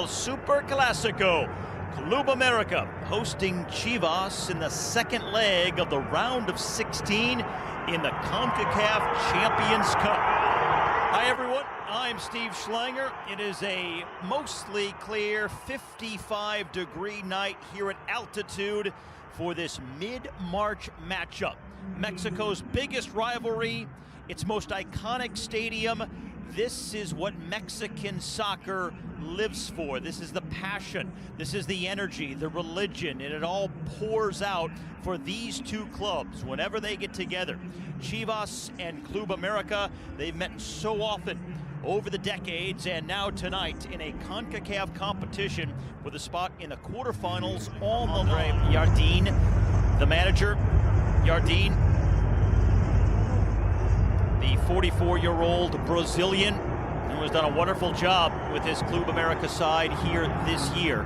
Super Clásico. Club América hosting Chivas in the second leg of the round of 16 in the Concacaf Champions Cup. Hi everyone, I'm Steve Schlanger. It is a mostly clear 55-degree night here at altitude for this mid-March matchup. Mexico's biggest rivalry, its most iconic stadium. This is what Mexican soccer lives for. This is the passion, this is the energy, the religion, and it all pours out for these two clubs whenever they get together. Chivas and Club América, they've met so often over the decades, and now tonight in a CONCACAF competition with a spot in the quarterfinals on the line. Jardine, the manager, Jardine, the 44-year-old Brazilian who has done a wonderful job with his Club América side here this year.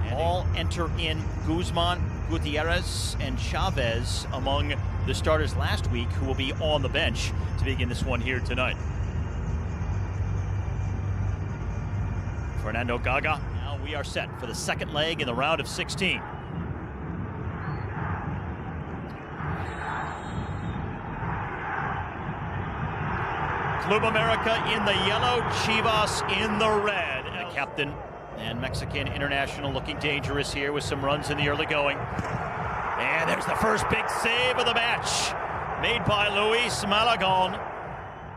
And all enter in Guzman, Gutierrez, and Chavez among the starters last week who will be on the bench to begin this one here tonight. Fernando Gaga. Now we are set for the second leg in the round of 16. Club América in the yellow, Chivas in the red. The captain and Mexican international looking dangerous here with some runs in the early going. And there's the first big save of the match made by Luis Malagon.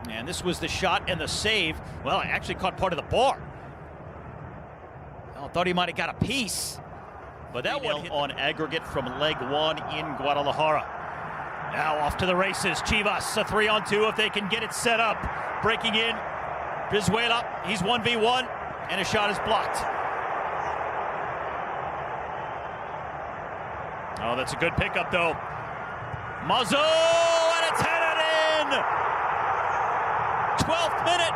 And this was the shot and the save. Well, I actually caught part of the bar. I thought he might have got a piece. But that one hit on aggregate from leg one in Guadalajara. Now off to the races, Chivas, a 3-on-2 if they can get it set up. Breaking in, Brizuela, he's 1v1, and his shot is blocked. Oh, that's a good pickup though. Mozo, and it's headed in! 12th minute,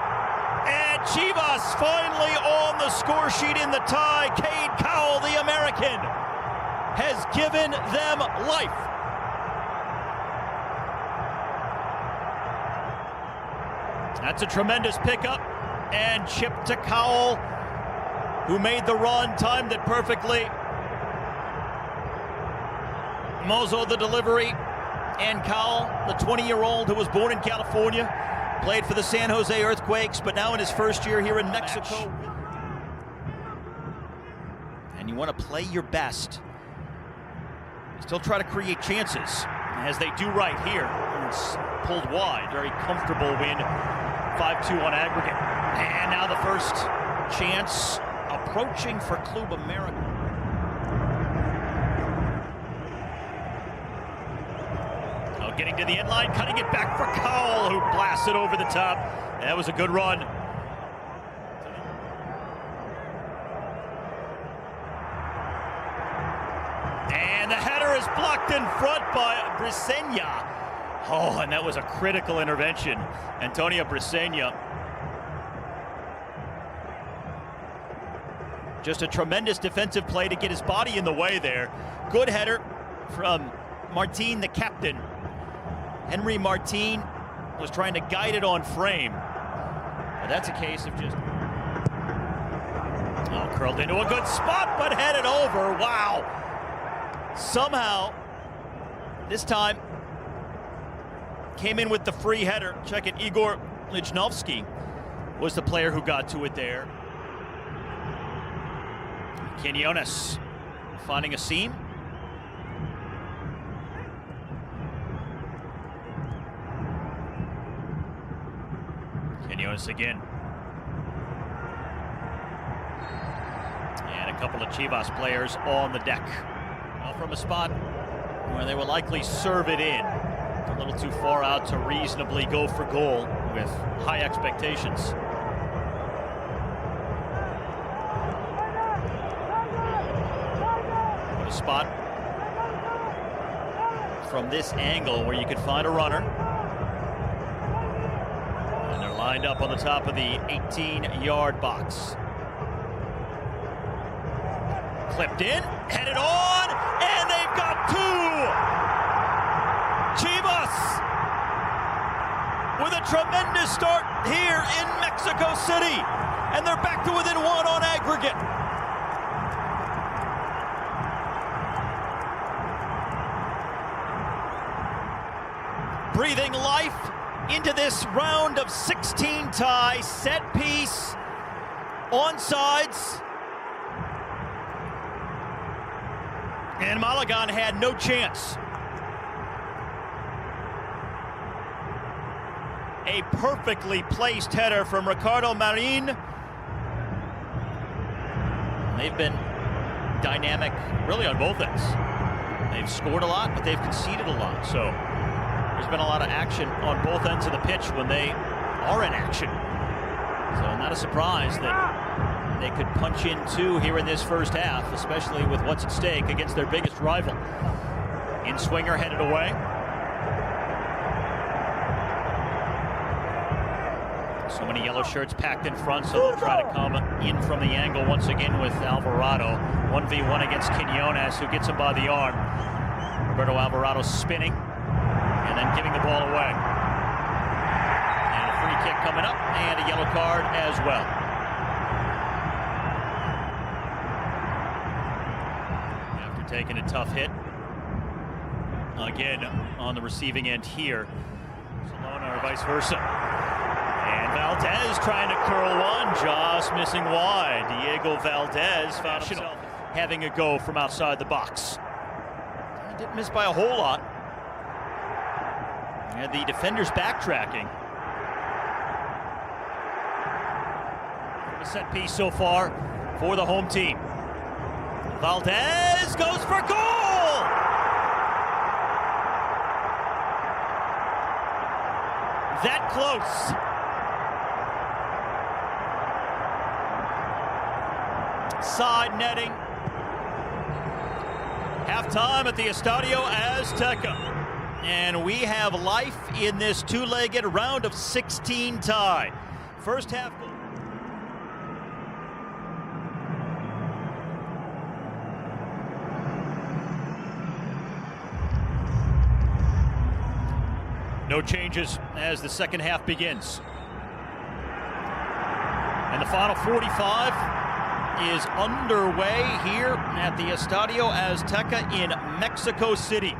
and Chivas finally on the score sheet in the tie. Cade Cowell, the American, has given them life. That's a tremendous pickup, and chip to Cowell, who made the run, timed it perfectly. Mozo the delivery, and Cowell, the 20-year-old who was born in California, played for the San Jose Earthquakes, but now in his first year here in Mexico. And you want to play your best. Still try to create chances, as they do right here. It's pulled wide, very comfortable win. 5-2 on aggregate. And now the first chance approaching for Club América. Oh, getting to the end line, cutting it back for Cowell, who blasts it over the top. That was a good run. And the header is blocked in front by Briseña. Oh, and that was a critical intervention. Antonio Briseña. Just a tremendous defensive play to get his body in the way there. Good header from Martin, the captain. Henry Martin was trying to guide it on frame. But that's a case of just... Oh, curled into a good spot, but headed over. Wow. Somehow, this time, came in with the free header. Check it, Igor Lichnowsky was the player who got to it there. Quinones finding a seam. Quinones again. And a couple of Chivas players on the deck. Well, from a spot where they will likely serve it in. A little too far out to reasonably go for goal with high expectations. What a spot from this angle where you could find a runner. And they're lined up on the top of the 18-yard box. Clipped in, headed on, and they've got two! Chivas with a tremendous start here in Mexico City. and they're back to within one on aggregate. Breathing life into this round of 16 tie, set piece, onside. And Malagan had no chance. A perfectly placed header from Ricardo Marín. They've been dynamic really on both ends. They've scored a lot, but they've conceded a lot. So there's been a lot of action on both ends of the pitch when they are in action. So not a surprise that they could punch in two here in this first half, especially with what's at stake against their biggest rival. In-swinger headed away. So many yellow shirts packed in front, so they'll try to come in from the angle once again with Alvarado. 1v1 against Quiñones, who gets him by the arm. Roberto Alvarado spinning and then giving the ball away. And a free kick coming up and a yellow card as well. After taking a tough hit, again on the receiving end here. Salona or vice versa. And Valdez trying to curl one, just missing wide. Diego Valdez found himself having a go from outside the box. He didn't miss by a whole lot. And the defenders backtracking. A set piece so far for the home team. Valdez goes for goal! That close. Side netting. Halftime at the Estadio Azteca. And we have life in this two-legged round of 16 tie. First half goal. No changes as the second half begins. And the final 45 is underway here at the Estadio Azteca in Mexico City.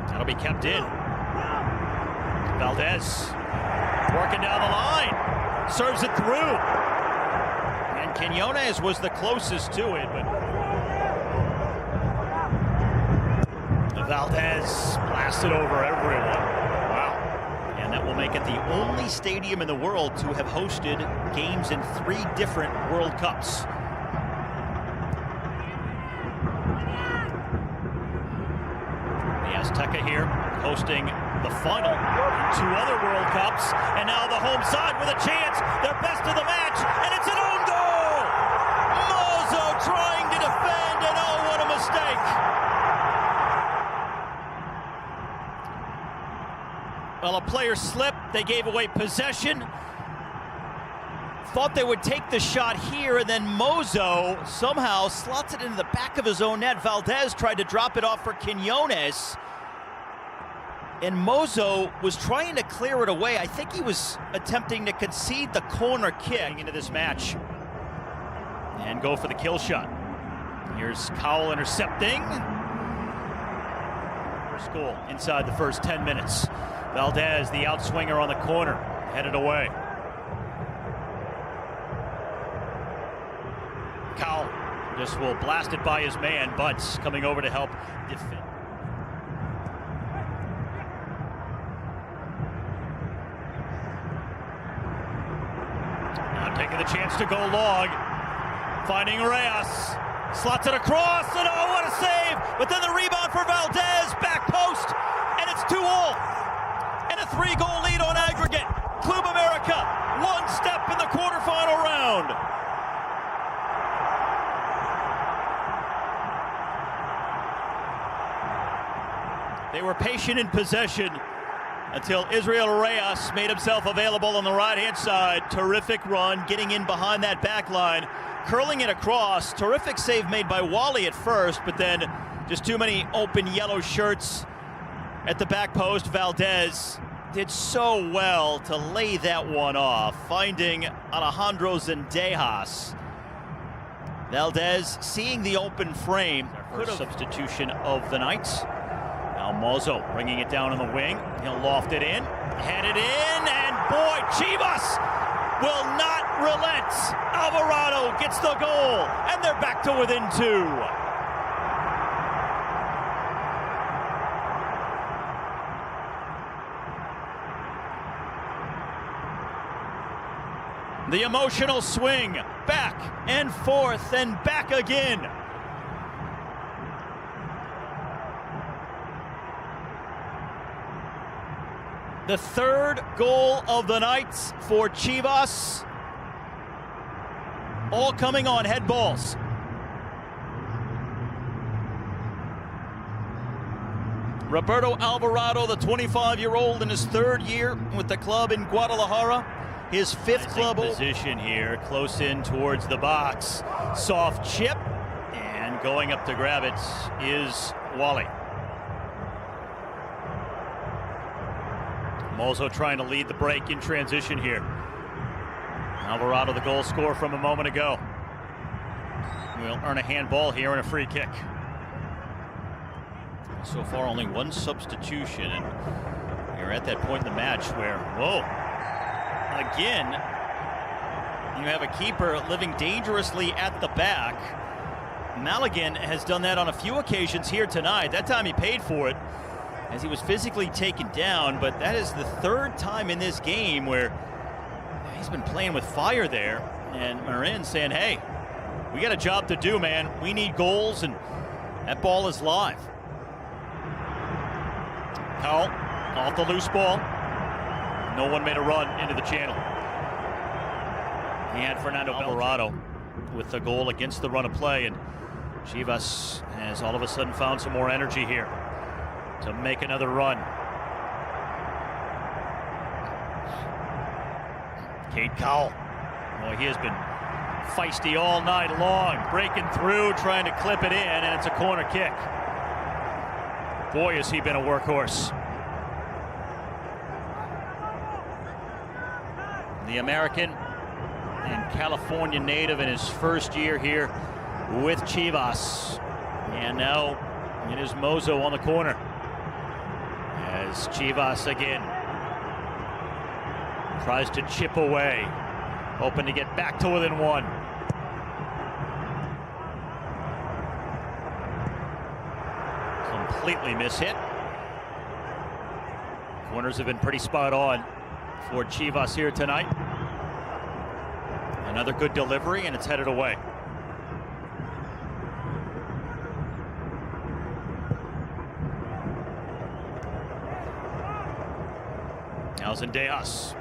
That'll be kept in. Valdez working down the line, serves it through. And Quiñones was the closest to it, but Valdez blasted over everyone. Wow. And that will make it the only stadium in the world to have hosted games in 3 different World Cups. The Azteca here hosting the final in 2 other World Cups. And now the home side with a chance. Their best of the match, and it's an own goal! Mozo trying to defend, and oh, what a mistake! Well, a player slipped, they gave away possession. Thought they would take the shot here, and then Mozo somehow slots it into the back of his own net. Valdez tried to drop it off for Quiñones, and Mozo was trying to clear it away. I think he was attempting to concede the corner kick into this match and go for the kill shot. Here's Cowell intercepting. First goal inside the first 10 minutes. Valdez, the outswinger on the corner, headed away. Cowell just will blast it by his man, Butts coming over to help defend. Now taking the chance to go long, finding Reyes, slots it across, and oh, what a save! But then the rebound for Valdez, back post, and it's 2-2. And a 3-goal lead on aggregate. Club America, one step in the quarterfinal round. They were patient in possession until Israel Reyes made himself available on the right-hand side. Terrific run, getting in behind that back line, curling it across. Terrific save made by Wally at first, but then just too many open yellow shirts at the back post. Valdez did so well to lay that one off, finding Alejandro Zendejas. Valdez seeing the open frame. First substitution of the Knights. Now Mozo bringing it down on the wing. He'll loft it in, head it in, and boy, Chivas will not relent. Alvarado gets the goal, and they're back to within 2. The emotional swing, back and forth and back again. The third goal of the night for Chivas. All coming on head balls. Roberto Alvarado, the 25-year-old in his 3rd year with the club in Guadalajara. His 5th club position here, close in towards the box. Soft chip, and going up to grab it is Wally. Mozo trying to lead the break in transition here. Alvarado, the goal scorer from a moment ago, will earn a handball here and a free kick. So far, only one substitution, and we're at that point in the match where, whoa. Again, you have a keeper living dangerously at the back. Maligan has done that on a few occasions here tonight. That time he paid for it as he was physically taken down, but that is the 3rd time in this game where he's been playing with fire there. And Marin saying, hey, we got a job to do, man. We need goals, and that ball is live. Cowell off the loose ball. No one made a run into the channel. He had Fernando Alvarado with the goal against the run of play, and Chivas has all of a sudden found some more energy here to make another run. Cade Cowell. Boy, he has been feisty all night long, breaking through, trying to clip it in, and it's a corner kick. Boy, has he been a workhorse. The American and California native in his 1st year here with Chivas. And now it is Mozo on the corner. As Chivas again tries to chip away, hoping to get back to within 1. Completely mishit. Corners have been pretty spot on for Chivas here tonight. Another good delivery, and it's headed away. Now Zendejas,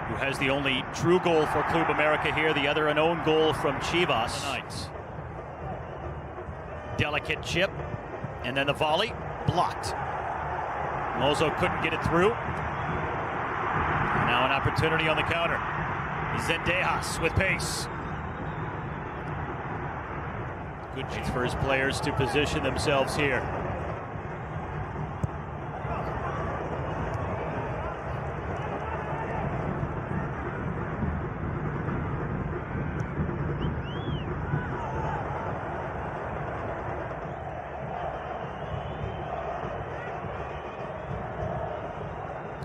who has the only true goal for Club America here, the other an own goal from Chivas tonight. Delicate chip, and then the volley, blocked. Mozo couldn't get it through. Now an opportunity on the counter. Zendejas with pace. Good chance for his players to position themselves here.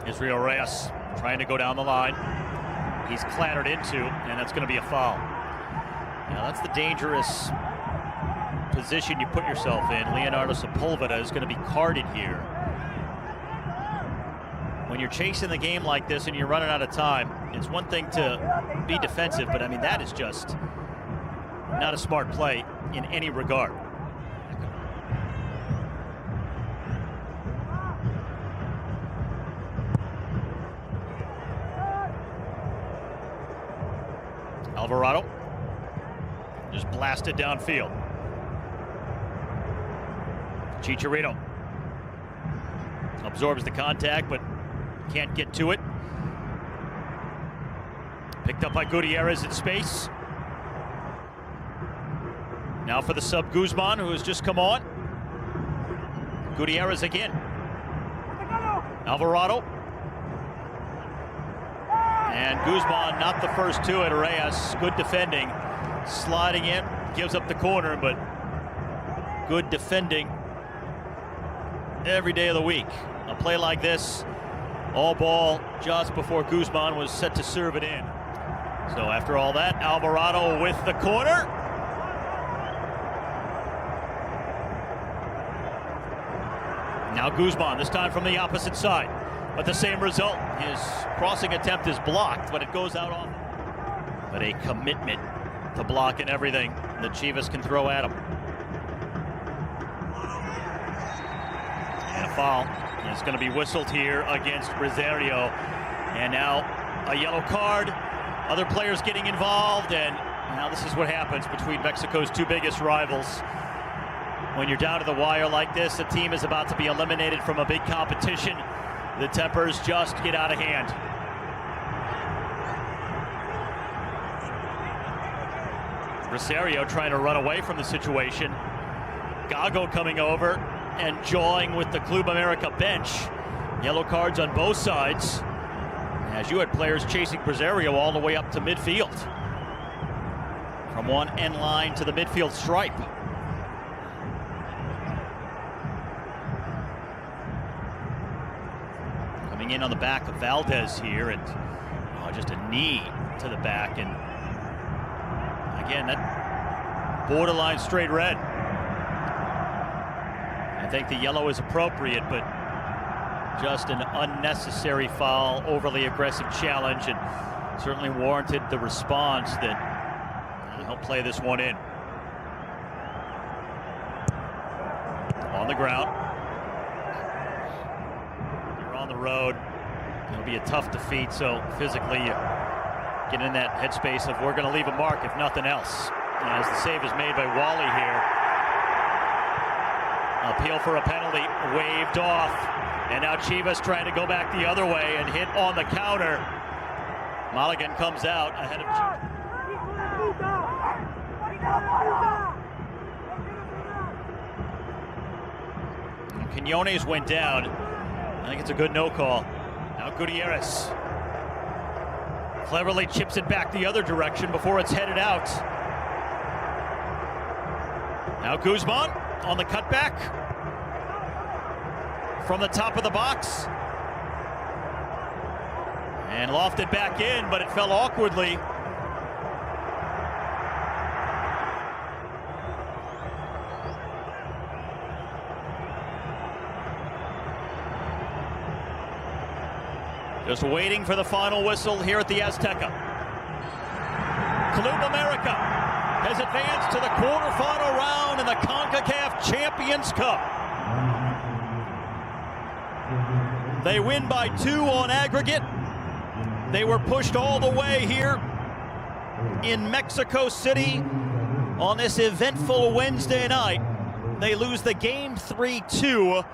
Israel Reyes trying to go down the line. He's clattered into, and that's going to be a foul. Now that's the dangerous position you put yourself in. Leonardo Sepulveda is going to be carded here. When you're chasing the game like this and you're running out of time, it's one thing to be defensive, but I mean, that is just not a smart play in any regard. Alvarado just blasted downfield. Chicharito absorbs the contact, but can't get to it. Picked up by Gutierrez in space. Now for the sub Guzman, who has just come on. Gutierrez again. Alvarado And Guzman, not the first to it. Reyes, good defending. Sliding in, gives up the corner, but good defending every day of the week. A play like this, all ball just before Guzman was set to serve it in. So after all that, Alvarado with the corner. Now Guzman, this time from the opposite side. But the same result. His crossing attempt is blocked, but it goes out on. But a commitment to block and everything that Chivas can throw at him. And a foul. It's going to be whistled here against Rosario. And now a yellow card. Other players getting involved, and now this is what happens between Mexico's two biggest rivals. When you're down to the wire like this, a team is about to be eliminated from a big competition. The tempers just get out of hand. Rosario trying to run away from the situation. Gago coming over and jawing with the Club America bench. Yellow cards on both sides. As you had players chasing Rosario all the way up to midfield. From one end line to the midfield stripe. Coming in on the back of Valdez here, and just a knee to the back, and again, that borderline straight red. I think the yellow is appropriate, but just an unnecessary foul, overly aggressive challenge, and certainly warranted the response that he'll play this one in. On the ground. You're on the road. It'll be a tough defeat, so physically you get in that headspace of we're going to leave a mark if nothing else. And as the save is made by Wally here, appeal for a penalty waved off. And now Chivas trying to go ck the other way and hit on the counter. Mulligan comes out ahead of Chivas. Quinones went down. I think it's a good no call. Now Gutierrez cleverly chips it back the other direction before it's headed out. Now Guzman on the cutback. From the top of the box. And lofted back in, but it fell awkwardly. Just waiting for the final whistle here at the Azteca. Club America has advanced to the quarterfinal round in the Concacaf Champions Cup. They win by 2 on aggregate. They were pushed all the way here in Mexico City on this eventful Wednesday night. They lose the game 3-2